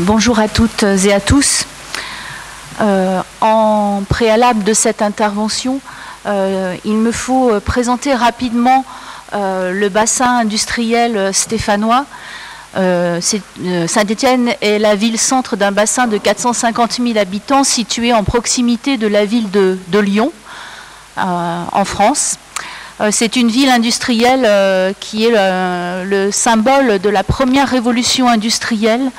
Bonjour à toutes et à tous. En préalable de cette intervention, il me faut présenter rapidement le bassin industriel stéphanois. Saint-Étienne est la ville-centre d'un bassin de 450 000 habitants situé en proximité de la ville de Lyon, en France. C'est une ville industrielle qui est le symbole de la première révolution industrielle,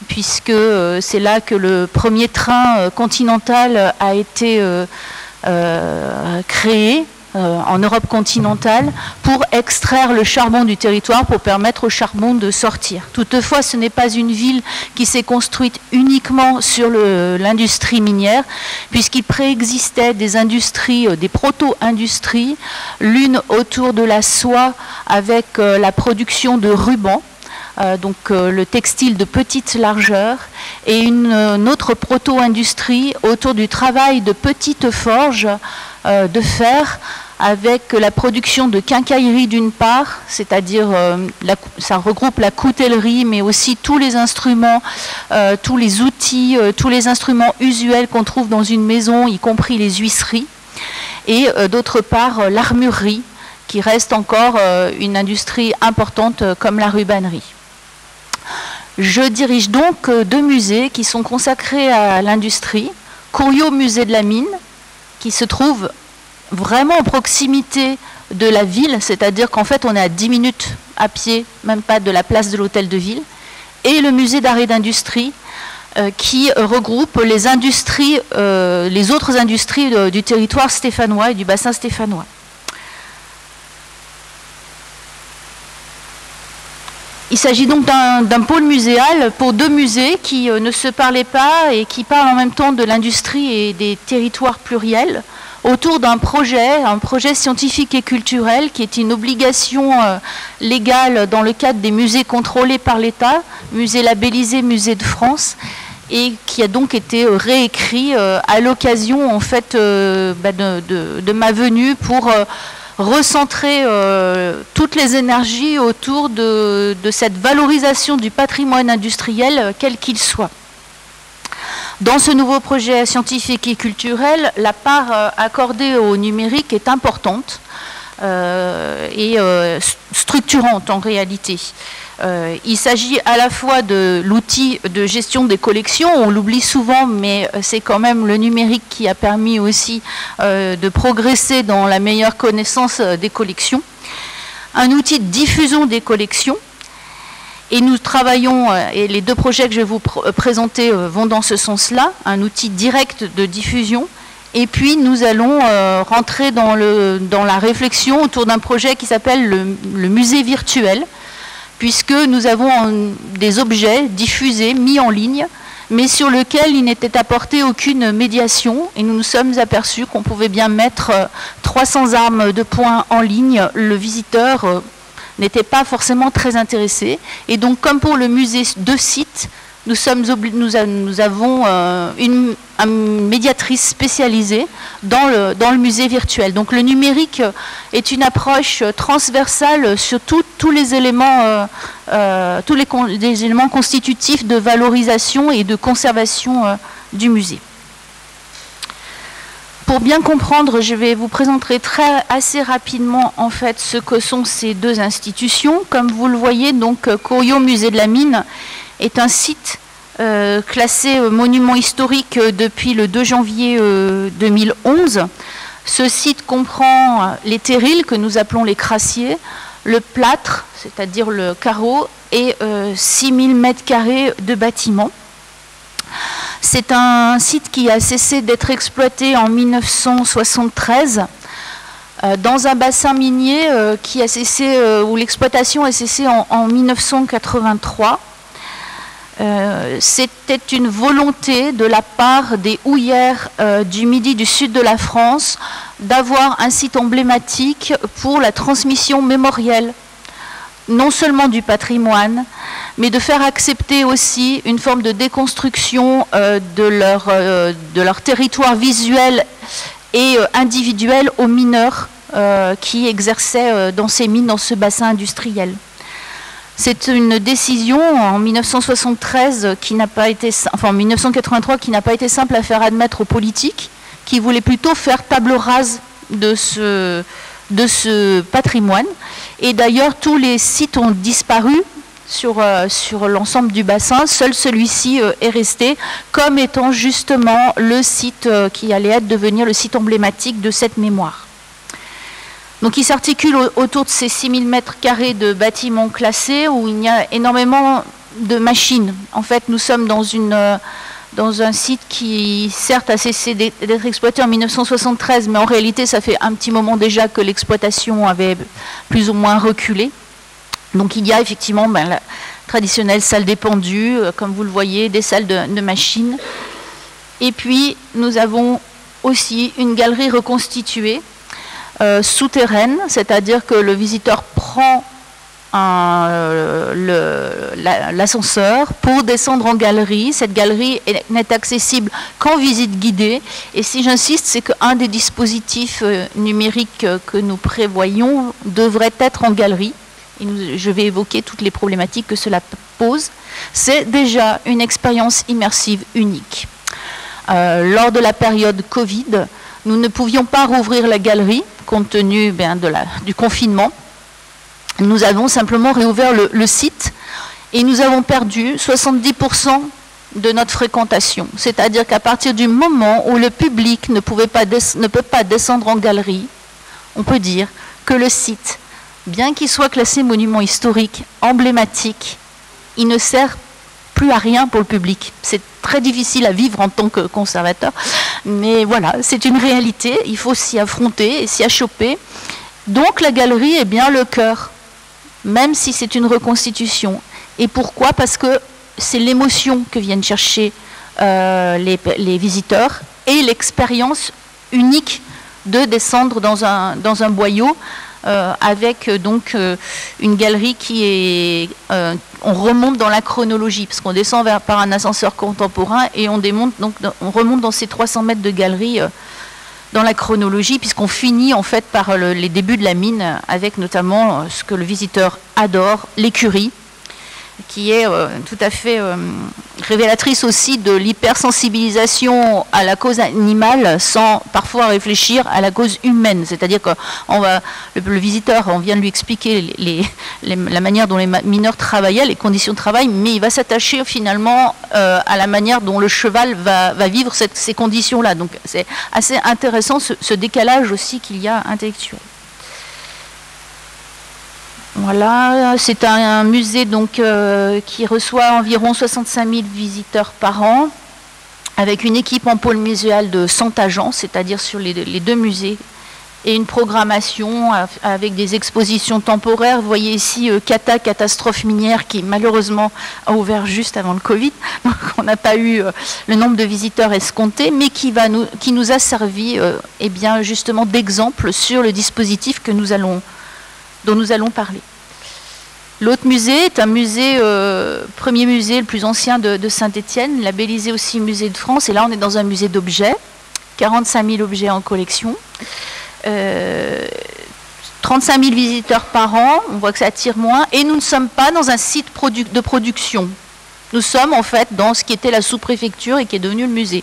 puisque c'est là que le premier train continental a été créé en Europe continentale pour extraire le charbon du territoire, pour permettre au charbon de sortir. Toutefois, ce n'est pas une ville qui s'est construite uniquement sur l'industrie minière, puisqu'il préexistait des industries, des proto-industries, l'une autour de la soie avec la production de rubans, donc le textile de petite largeur, et une autre proto-industrie autour du travail de petites forges de fer, avec la production de quincaillerie d'une part, c'est-à-dire ça regroupe la coutellerie, mais aussi tous les instruments, tous les outils, tous les instruments usuels qu'on trouve dans une maison, y compris les huisseries, et d'autre part l'armurerie, qui reste encore une industrie importante comme la rubannerie. Je dirige donc deux musées qui sont consacrés à l'industrie. Couriot musée de la mine, qui se trouve vraiment en proximité de la ville, c'est-à-dire qu'en fait on est à 10 minutes à pied, même pas de la place de l'hôtel de ville, et le musée d'art et d'industrie qui regroupe les industries, les autres industries du territoire stéphanois et du bassin stéphanois. Il s'agit donc d'un pôle muséal pour deux musées qui ne se parlaient pas et qui parlent en même temps de l'industrie et des territoires pluriels autour d'un projet scientifique et culturel qui est une obligation légale dans le cadre des musées contrôlés par l'État, musées labellisés, musées de France, et qui a donc été réécrit à l'occasion en fait de ma venue pour recentrer toutes les énergies autour de cette valorisation du patrimoine industriel, quel qu'il soit. Dans ce nouveau projet scientifique et culturel, la part accordée au numérique est importante et structurante en réalité. Il s'agit à la fois de l'outil de gestion des collections, on l'oublie souvent, mais c'est quand même le numérique qui a permis aussi de progresser dans la meilleure connaissance des collections. Un outil de diffusion des collections, et nous travaillons, et les deux projets que je vais vous présenter vont dans ce sens-là, un outil direct de diffusion. Et puis nous allons rentrer dans la réflexion autour d'un projet qui s'appelle le musée virtuel, puisque nous avons des objets diffusés, mis en ligne, mais sur lesquels il n'était apporté aucune médiation, et nous nous sommes aperçus qu'on pouvait bien mettre 300 armes de poing en ligne. Le visiteur n'était pas forcément très intéressé, et donc comme pour le musée de site, nous avons une médiatrice spécialisée dans le musée virtuel. Donc le numérique est une approche transversale sur tous les éléments, les éléments constitutifs de valorisation et de conservation du musée. Pour bien comprendre, je vais vous présenter assez rapidement en fait ce que sont ces deux institutions. Comme vous le voyez, donc Couriot musée de la mine est un site classé monument historique depuis le 2 janvier 2011. Ce site comprend les terrils que nous appelons les crassiers, le plâtre, c'est-à-dire le carreau, et 6000 m² de bâtiments. C'est un site qui a cessé d'être exploité en 1973 dans un bassin minier qui a cessé, où l'exploitation a cessé en 1983. C'était une volonté de la part des houillères du Midi, du sud de la France, d'avoir un site emblématique pour la transmission mémorielle, non seulement du patrimoine, mais de faire accepter aussi une forme de déconstruction de leur territoire visuel et individuel aux mineurs qui exerçaient dans ces mines, dans ce bassin industriel. C'est une décision en 1973 qui n'a pas été, enfin en 1983 qui n'a pas été simple à faire admettre aux politiques, qui voulaient plutôt faire table rase de ce patrimoine. Et d'ailleurs, tous les sites ont disparu sur l'ensemble du bassin. Seul celui-ci est resté comme étant justement le site qui allait devenir le site emblématique de cette mémoire. Donc il s'articule autour de ces 6000 mètres carrés de bâtiments classés où il y a énormément de machines. En fait, nous sommes dans un site qui, certes, a cessé d'être exploité en 1973, mais en réalité, ça fait un petit moment déjà que l'exploitation avait plus ou moins reculé. Donc il y a effectivement la traditionnelle salle des pendus, comme vous le voyez, des salles de machines. Et puis, nous avons aussi une galerie reconstituée, souterraine, c'est-à-dire que le visiteur prend l'ascenseur pour descendre en galerie. Cette galerie n'est accessible qu'en visite guidée. Et si j'insiste, c'est qu'un des dispositifs numériques que nous prévoyons devrait être en galerie. Et je vais évoquer toutes les problématiques que cela pose. C'est déjà une expérience immersive unique. Lors de la période Covid, nous ne pouvions pas rouvrir la galerie compte tenu du confinement. Nous avons simplement réouvert le site et nous avons perdu 70% de notre fréquentation. C'est-à-dire qu'à partir du moment où le public ne peut pas descendre en galerie, on peut dire que le site, bien qu'il soit classé monument historique, emblématique, il ne sert plus à rien pour le public. C'est très difficile à vivre en tant que conservateur, mais voilà, c'est une réalité, il faut s'y affronter et s'y achoper. Donc la galerie est bien le cœur, même si c'est une reconstitution. Et pourquoi? Parce que c'est l'émotion que viennent chercher les visiteurs et l'expérience unique de descendre dans un boyau avec donc une galerie qui est... on remonte dans la chronologie, parce qu'on descend par un ascenseur contemporain et on remonte dans ces 300 mètres de galerie dans la chronologie, puisqu'on finit en fait par les débuts de la mine, avec notamment ce que le visiteur adore, l'écurie, qui est tout à fait révélatrice aussi de l'hypersensibilisation à la cause animale sans parfois réfléchir à la cause humaine. C'est-à-dire que le visiteur, on vient de lui expliquer la manière dont les mineurs travaillaient, les conditions de travail, mais il va s'attacher finalement à la manière dont le cheval va vivre ces conditions-là. Donc c'est assez intéressant ce décalage aussi qu'il y a intellectuel. Voilà, c'est un musée donc, qui reçoit environ 65 000 visiteurs par an, avec une équipe en pôle muséal de 100 agents, c'est-à-dire sur les deux musées, et une programmation avec des expositions temporaires. Vous voyez ici Cata, catastrophe minière, qui malheureusement a ouvert juste avant le Covid, donc on n'a pas eu le nombre de visiteurs escompté, mais qui nous a servi eh bien, justement d'exemple sur le dispositif dont nous allons parler. L'autre musée est un musée, premier musée le plus ancien de Saint-Étienne, labellisé aussi Musée de France. Et là, on est dans un musée d'objets, 45 000 objets en collection, 35 000 visiteurs par an, on voit que ça attire moins. Et nous ne sommes pas dans un site de production. Nous sommes en fait dans ce qui était la sous-préfecture et qui est devenu le musée.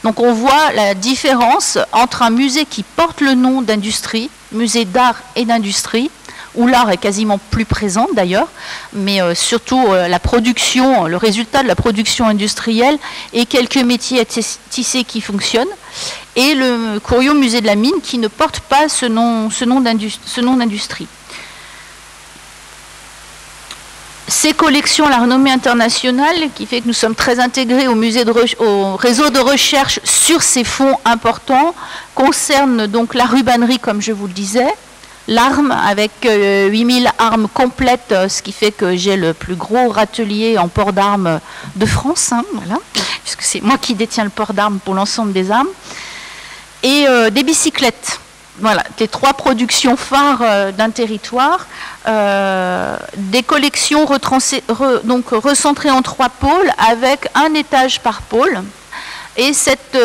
Donc on voit la différence entre un musée qui porte le nom d'industrie, musée d'art et d'industrie, où l'art est quasiment plus présent d'ailleurs, mais surtout la production, le résultat de la production industrielle et quelques métiers à tisser qui fonctionnent, et le Couriot Musée de la Mine qui ne porte pas ce nom d'industrie. Ces collections à la renommée internationale, qui fait que nous sommes très intégrés au réseau de recherche sur ces fonds importants, concernent donc la rubannerie, comme je vous le disais, l'arme avec 8000 armes complètes, ce qui fait que j'ai le plus gros râtelier en port d'armes de France, hein, voilà, puisque c'est moi qui détiens le port d'armes pour l'ensemble des armes, et des bicyclettes. Voilà, les trois productions phares d'un territoire, des collections recentrées en 3 pôles avec un étage par pôle, Et cette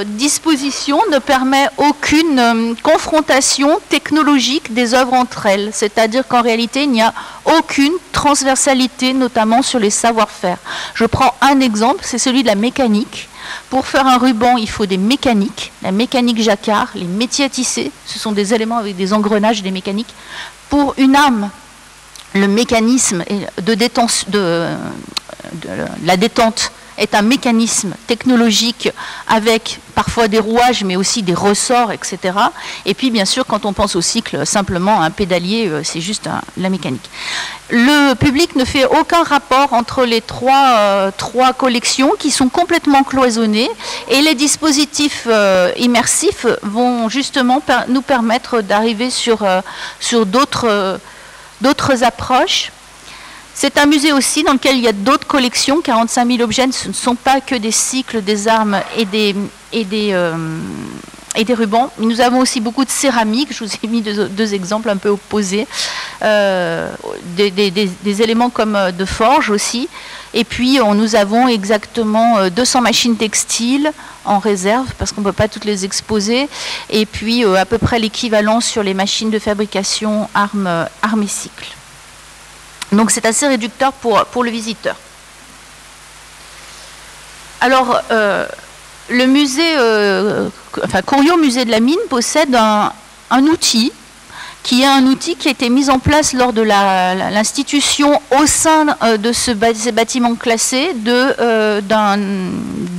disposition ne permet aucune confrontation technologique des œuvres entre elles. C'est-à-dire qu'en réalité, il n'y a aucune transversalité, notamment sur les savoir-faire. Je prends un exemple, c'est celui de la mécanique. Pour faire un ruban, il faut des mécaniques, la mécanique jacquard, les métiers à tisser, ce sont des éléments avec des engrenages et des mécaniques. Pour une arme, le mécanisme de la détente est un mécanisme technologique avec parfois des rouages, mais aussi des ressorts, etc. Et puis, bien sûr, quand on pense au cycle, simplement un pédalier, c'est juste la mécanique. Le public ne fait aucun rapport entre les trois collections qui sont complètement cloisonnées, et les dispositifs immersifs vont justement nous permettre d'arriver sur d'autres approches. C'est un musée aussi dans lequel il y a d'autres collections, 45 000 objets, ce ne sont pas que des cycles, des armes et des rubans. Nous avons aussi beaucoup de céramique, je vous ai mis deux exemples un peu opposés, des éléments comme de forge aussi. Et puis nous avons exactement 200 machines textiles en réserve, parce qu'on ne peut pas toutes les exposer, et puis à peu près l'équivalent sur les machines de fabrication armes et cycles. Donc c'est assez réducteur pour le visiteur. Alors, le musée, Couriot Musée de la Mine possède un outil qui a été mis en place lors de l'institution au sein de ces bâtiments classés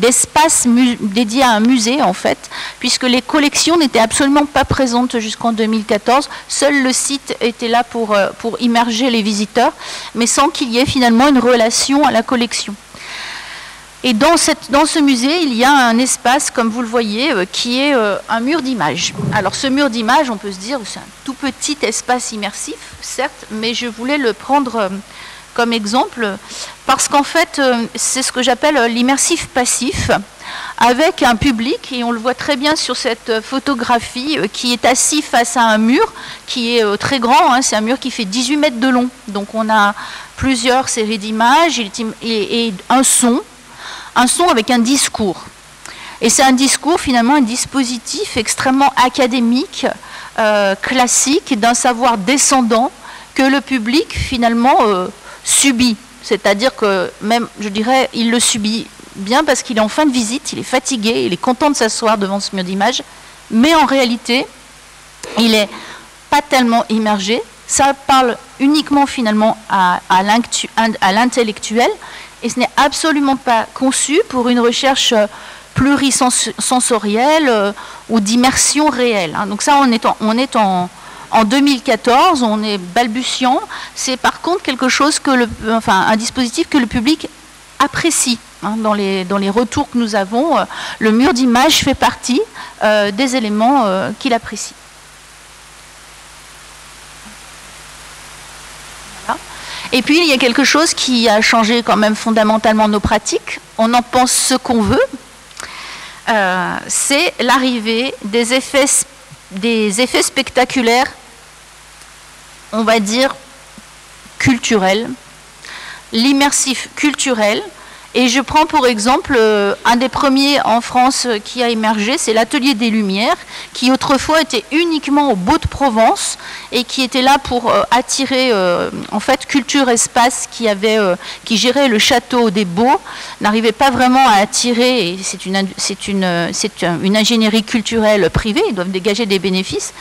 d'espace dédié à un musée, en fait, puisque les collections n'étaient absolument pas présentes jusqu'en 2014. Seul le site était là pour immerger les visiteurs, mais sans qu'il y ait finalement une relation à la collection. Et dans ce musée, il y a un espace, comme vous le voyez, qui est un mur d'images. Alors ce mur d'images, on peut se dire, c'est un tout petit espace immersif, certes, mais je voulais le prendre comme exemple, parce qu'en fait, c'est ce que j'appelle l'immersif passif, avec un public, et on le voit très bien sur cette photographie, qui est assis face à un mur, qui est très grand, hein, c'est un mur qui fait 18 mètres de long. Donc on a plusieurs séries d'images et un son avec un discours. Et c'est un discours, finalement, un dispositif extrêmement académique, classique, d'un savoir descendant que le public, finalement, subit. C'est-à-dire que même, je dirais, il le subit bien parce qu'il est en fin de visite, il est fatigué, il est content de s'asseoir devant ce mur d'images, mais en réalité, il n'est pas tellement immergé. Ça parle uniquement, finalement, à l'intellectuel, et ce n'est absolument pas conçu pour une recherche plurisensorielle ou d'immersion réelle. Donc ça, on est en 2014, on est balbutiant. C'est par contre quelque chose un dispositif que le public apprécie. Dans les retours que nous avons, le mur d'images fait partie des éléments qu'il apprécie. Et puis, il y a quelque chose qui a changé quand même fondamentalement nos pratiques. On en pense ce qu'on veut. C'est l'arrivée des effets spectaculaires, on va dire, culturels, l'immersif culturel. Et je prends pour exemple un des premiers en France qui a émergé, c'est l'Atelier des Lumières, qui autrefois était uniquement au Beau de Provence et qui était là pour attirer, en fait, Culture Espace qui gérait le château des Beaux, n'arrivait pas vraiment à attirer, et c'est une ingénierie culturelle privée, ils doivent dégager des bénéfices,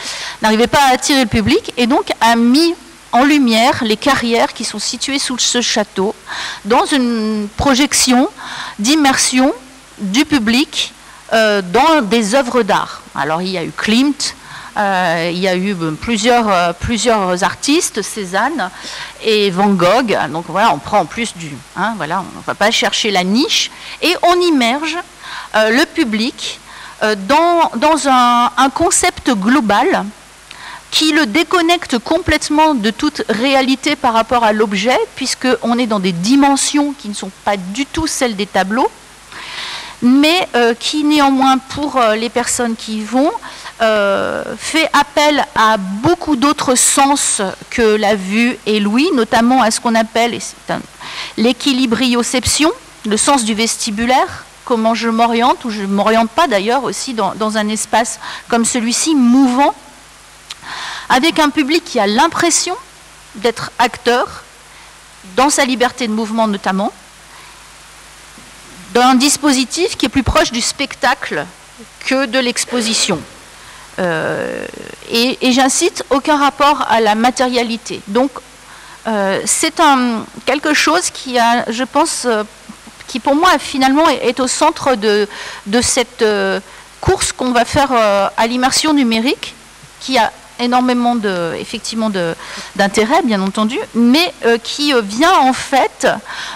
n'arrivait pas à attirer le public et donc a mis en lumière les carrières qui sont situées sous ce château, dans une projection d'immersion du public dans des œuvres d'art. Alors il y a eu Klimt, il y a eu plusieurs artistes, Cézanne et Van Gogh. Donc voilà, on prend en plus voilà, on ne va pas chercher la niche, et on immerge le public dans un concept global qui le déconnecte complètement de toute réalité par rapport à l'objet, puisqu'on est dans des dimensions qui ne sont pas du tout celles des tableaux, mais qui néanmoins, pour les personnes qui y vont, fait appel à beaucoup d'autres sens que la vue et l'ouïe, notamment à ce qu'on appelle l'équilibrioception, le sens du vestibulaire, comment je m'oriente, ou je ne m'oriente pas d'ailleurs aussi dans un espace comme celui-ci, mouvant, avec un public qui a l'impression d'être acteur, dans sa liberté de mouvement notamment, dans un dispositif qui est plus proche du spectacle que de l'exposition. Et j'incite, aucun rapport à la matérialité. Donc, c'est quelque chose qui a, je pense, qui pour moi finalement est au centre de cette course qu'on va faire à l'immersion numérique, qui a énormément d'intérêt, bien entendu, mais qui vient en fait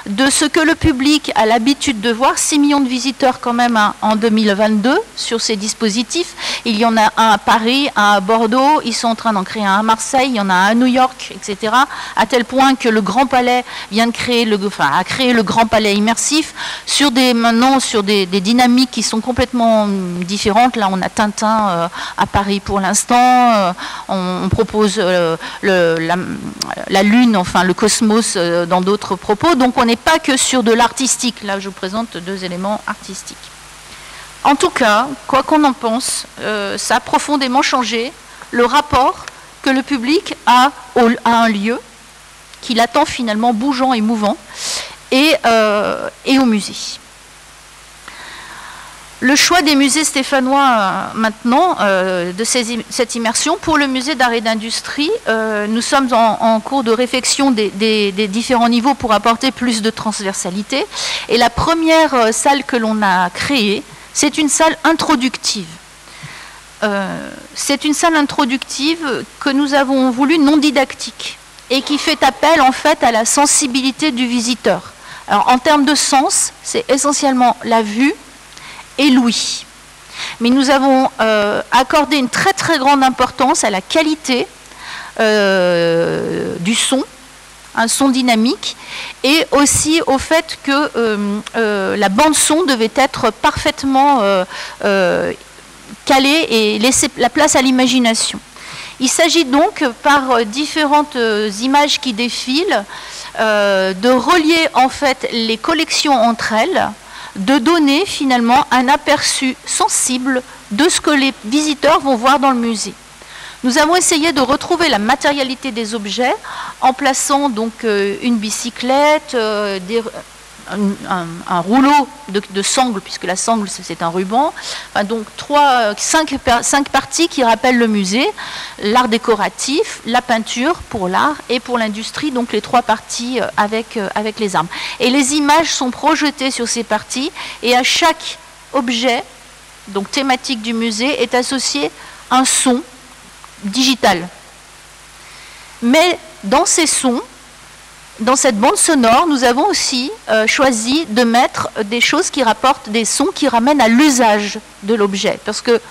de ce que le public a l'habitude de voir. 6 millions de visiteurs quand même en 2022 sur ces dispositifs. Il y en a un à Paris, un à Bordeaux, ils sont en train d'en créer un à Marseille, il y en a un à New York, etc. À tel point que le Grand Palais vient de créer a créé le Grand Palais immersif maintenant sur des dynamiques qui sont complètement différentes. Là, on a Tintin à Paris pour l'instant. On propose la Lune, enfin le cosmos dans d'autres propos. Donc on n'est pas que sur de l'artistique. Là, je vous présente 2 éléments artistiques. En tout cas, quoi qu'on en pense, ça a profondément changé le rapport que le public a à un lieu, qu'il attend finalement bougeant et mouvant, et au musée. Le choix des musées stéphanois maintenant, de cette immersion, pour le musée d'art et d'industrie, nous sommes en cours de réflexion des différents niveaux pour apporter plus de transversalité. Et la première salle que l'on a créée, c'est une salle introductive. C'est une salle introductive que nous avons voulu non didactique et qui fait appel en fait à la sensibilité du visiteur. Alors en termes de sens, c'est essentiellement la vue et l'ouïe. Mais nous avons accordé une très très grande importance à la qualité du son, un son dynamique, et aussi au fait que la bande son devait être parfaitement calée et laisser la place à l'imagination. Il s'agit donc, par différentes images qui défilent, de relier en fait les collections entre elles, de donner finalement un aperçu sensible de ce que les visiteurs vont voir dans le musée. Nous avons essayé de retrouver la matérialité des objets en plaçant donc une bicyclette, un rouleau de sangle, puisque la sangle c'est un ruban, enfin, donc 5 parties qui rappellent le musée, l'art décoratif, la peinture pour l'art et pour l'industrie, donc les 3 parties avec les armes. Et les images sont projetées sur ces parties, et à chaque objet, donc thématique du musée, est associé un son digital. Mais dans ces sons, dans cette bande sonore, nous avons aussi choisi de mettre des choses qui rapportent des sons qui ramènent à l'usage de l'objet, parce que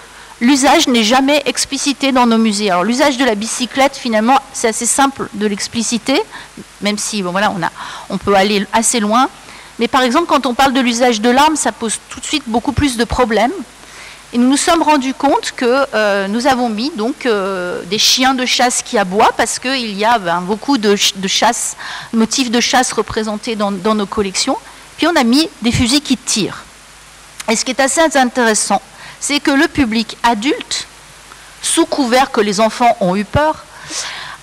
l'usage n'est jamais explicité dans nos musées. Alors l'usage de la bicyclette, finalement, c'est assez simple de l'expliciter, même si bon, voilà, on peut aller assez loin. Mais par exemple, quand on parle de l'usage de l'arme, ça pose tout de suite beaucoup plus de problèmes. Et nous nous sommes rendus compte que nous avons mis donc des chiens de chasse qui aboient, parce qu'il y a beaucoup de chasse, motifs de chasse représentés dans nos collections. Puis on a mis des fusils qui tirent. Et ce qui est assez intéressant, c'est que le public adulte, sous couvert que les enfants ont eu peur,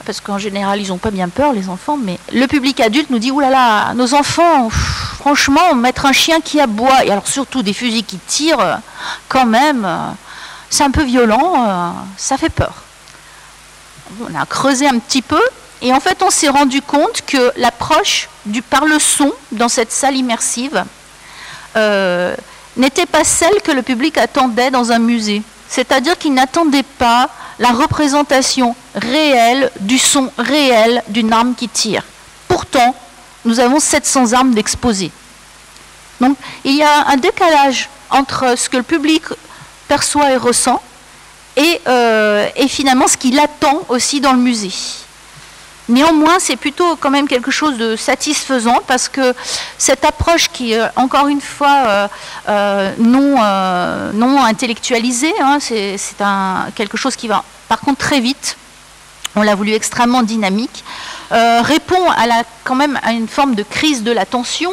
parce qu'en général ils n'ont pas bien peur les enfants, mais le public adulte nous dit « Ouh là là, nos enfants, franchement, mettre un chien qui aboie, et alors surtout des fusils qui tirent, quand même, c'est un peu violent, ça fait peur. » On a creusé un petit peu, et en fait on s'est rendu compte que l'approche par le son dans cette salle immersive n'était pas celle que le public attendait dans un musée. C'est-à-dire qu'il n'attendait pas la représentation réelle du son réel d'une arme qui tire. Pourtant, nous avons 700 armes d'exposées. Donc, il y a un décalage entre ce que le public perçoit et ressent et finalement ce qu'il attend aussi dans le musée. Néanmoins, c'est plutôt quand même quelque chose de satisfaisant, parce que cette approche qui est encore une fois non intellectualisée, hein, c'est quelque chose qui va par contre très vite. On l'a voulu extrêmement dynamique. Répond quand même à une forme de crise de l'attention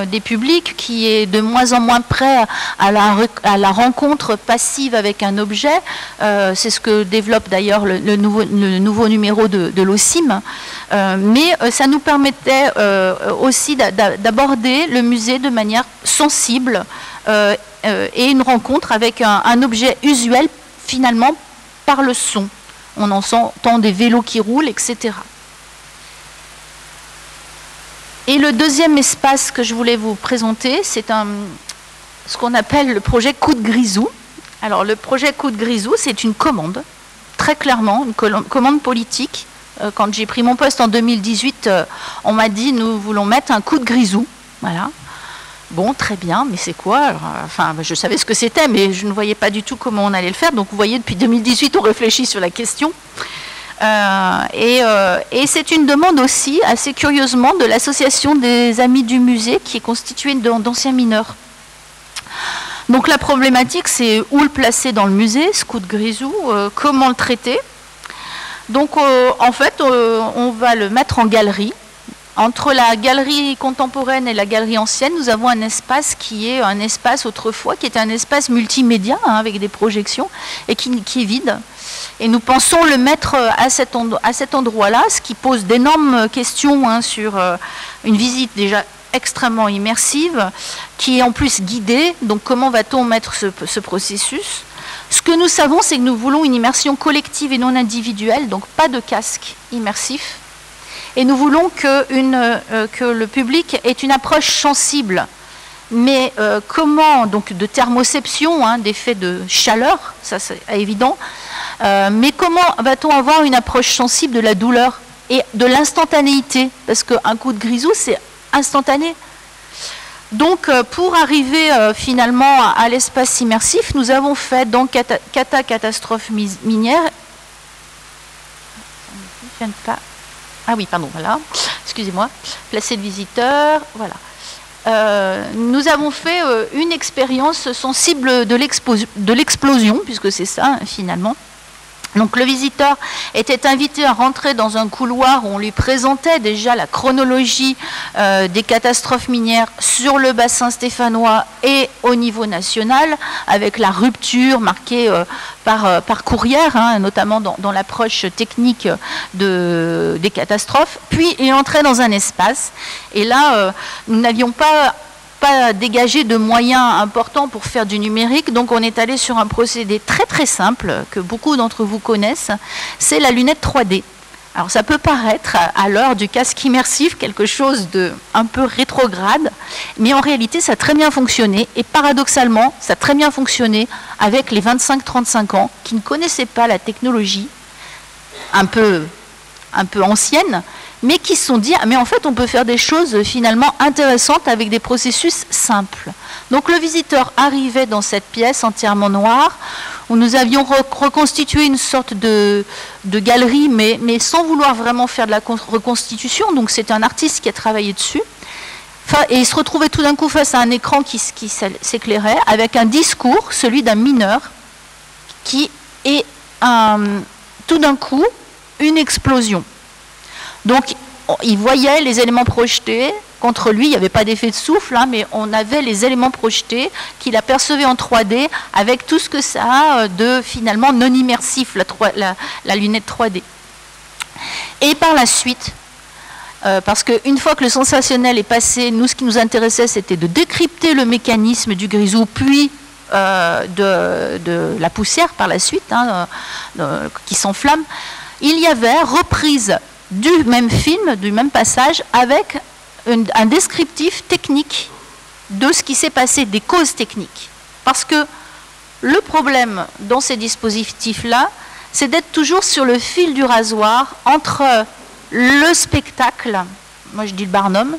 des publics qui est de moins en moins prêt à la rencontre passive avec un objet. C'est ce que développe d'ailleurs le nouveau numéro de l'OCIM. Mais ça nous permettait aussi d'aborder le musée de manière sensible et une rencontre avec un objet usuel finalement par le son. On entend des vélos qui roulent, etc. Et le deuxième espace que je voulais vous présenter, c'est ce qu'on appelle le projet Coup de Grisou. Alors le projet Coup de Grisou, c'est une commande, très clairement, une commande politique. Quand j'ai pris mon poste en 2018, on m'a dit nous voulons mettre un coup de grisou. Voilà. Bon, très bien, mais c'est quoi? Alors, enfin, je savais ce que c'était, mais je ne voyais pas du tout comment on allait le faire. Donc vous voyez, depuis 2018, on réfléchit sur la question. Et c'est une demande aussi, assez curieusement, de l'association des Amis du Musée, qui est constituée d'anciens mineurs. Donc la problématique, c'est où le placer dans le musée, ce coup de grisou, comment le traiter. Donc en fait, on va le mettre en galerie. Entre la galerie contemporaine et la galerie ancienne, nous avons un espace qui est un espace autrefois, qui était un espace multimédia, avec des projections, et qui est vide. Et nous pensons le mettre à cet endroit-là, ce qui pose d'énormes questions sur une visite déjà extrêmement immersive, qui est en plus guidée. Donc comment va-t-on mettre ce processus? Ce que nous savons, c'est que nous voulons une immersion collective et non individuelle, donc pas de casque immersif. Et nous voulons que le public ait une approche sensible. Mais comment, donc de thermoception, d'effet de chaleur, ça c'est évident, mais comment va-t-on avoir une approche sensible de la douleur et de l'instantanéité? Parce qu'un coup de grisou, c'est instantané. Donc pour arriver finalement à l'espace immersif, nous avons fait dans catastrophe minière. Je viens de pas. Ah oui, pardon, voilà, excusez-moi, placer le visiteur, voilà. Nous avons fait une expérience sensible de l'explosion, puisque c'est ça, finalement. Donc le visiteur était invité à rentrer dans un couloir où on lui présentait déjà la chronologie des catastrophes minières sur le bassin stéphanois et au niveau national, avec la rupture marquée par courrière, notamment dans l'approche technique des catastrophes. Puis il entrait dans un espace, et là, nous n'avions pas dégagé de moyens importants pour faire du numérique, donc on est allé sur un procédé très très simple que beaucoup d'entre vous connaissent, c'est la lunette 3D. Alors ça peut paraître à l'heure du casque immersif quelque chose de un peu rétrograde, mais en réalité ça a très bien fonctionné, et paradoxalement ça a très bien fonctionné avec les 25-35 ans qui ne connaissaient pas la technologie un peu ancienne, mais qui se sont dit, mais en fait on peut faire des choses finalement intéressantes avec des processus simples. Donc le visiteur arrivait dans cette pièce entièrement noire, où nous avions reconstitué une sorte de galerie, mais sans vouloir vraiment faire de la reconstitution, donc c'est un artiste qui a travaillé dessus. Et il se retrouvait tout d'un coup face à un écran qui s'éclairait, avec un discours, celui d'un mineur, qui est tout d'un coup une explosion. Donc, il voyait les éléments projetés. Contre lui, il n'y avait pas d'effet de souffle, mais on avait les éléments projetés qu'il apercevait en 3D avec tout ce que ça a de finalement non immersif, la lunette 3D. Et par la suite, parce qu'une fois que le sensationnel est passé, nous, ce qui nous intéressait, c'était de décrypter le mécanisme du grisou, puis de la poussière par la suite, qui s'enflamme. Il y avait reprise du même film, du même passage, avec un descriptif technique de ce qui s'est passé, des causes techniques. Parce que le problème dans ces dispositifs-là, c'est d'être toujours sur le fil du rasoir entre le spectacle, moi je dis le Barnum,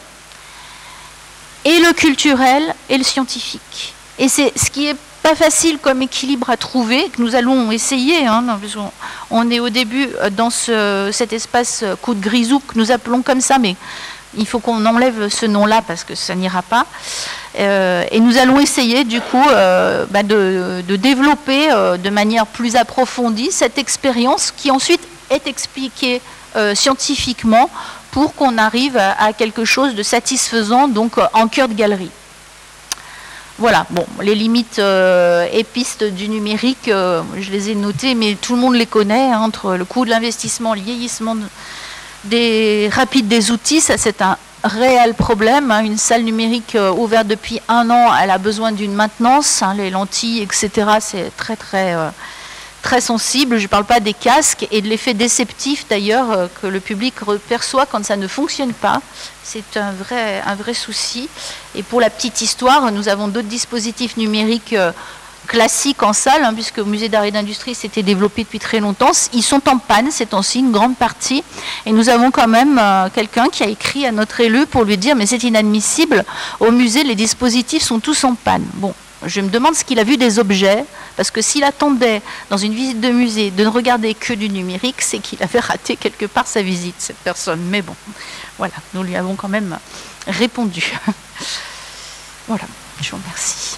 et le culturel et le scientifique. Et c'est ce qui est pas facile comme équilibre à trouver, que nous allons essayer. On est au début dans cet espace coup de grisou que nous appelons comme ça, mais il faut qu'on enlève ce nom-là parce que ça n'ira pas. Et nous allons essayer du coup de développer de manière plus approfondie cette expérience qui ensuite est expliqué scientifiquement pour qu'on arrive à quelque chose de satisfaisant, donc en cœur de galerie. Voilà, bon, les limites et pistes du numérique, je les ai notées, mais tout le monde les connaît, hein, entre le coût de l'investissement, le vieillissement rapide des outils, ça c'est un réel problème. Hein. Une salle numérique ouverte depuis 1 an, elle a besoin d'une maintenance, hein, les lentilles, etc., c'est très sensible. Je ne parle pas des casques et de l'effet déceptif d'ailleurs que le public perçoit quand ça ne fonctionne pas. C'est un vrai souci. Et pour la petite histoire, nous avons d'autres dispositifs numériques classiques en salle, hein, puisque au musée d'art et d'industrie s'était développé depuis très longtemps. Ils sont en panne ces temps-ci, une grande partie. Et nous avons quand même quelqu'un qui a écrit à notre élu pour lui dire « mais c'est inadmissible, au musée les dispositifs sont tous en panne ». Bon. Je me demande ce qu'il a vu des objets, parce que s'il attendait dans une visite de musée de ne regarder que du numérique, c'est qu'il avait raté quelque part sa visite, cette personne. Mais bon, voilà, nous lui avons quand même répondu. Voilà, je vous remercie.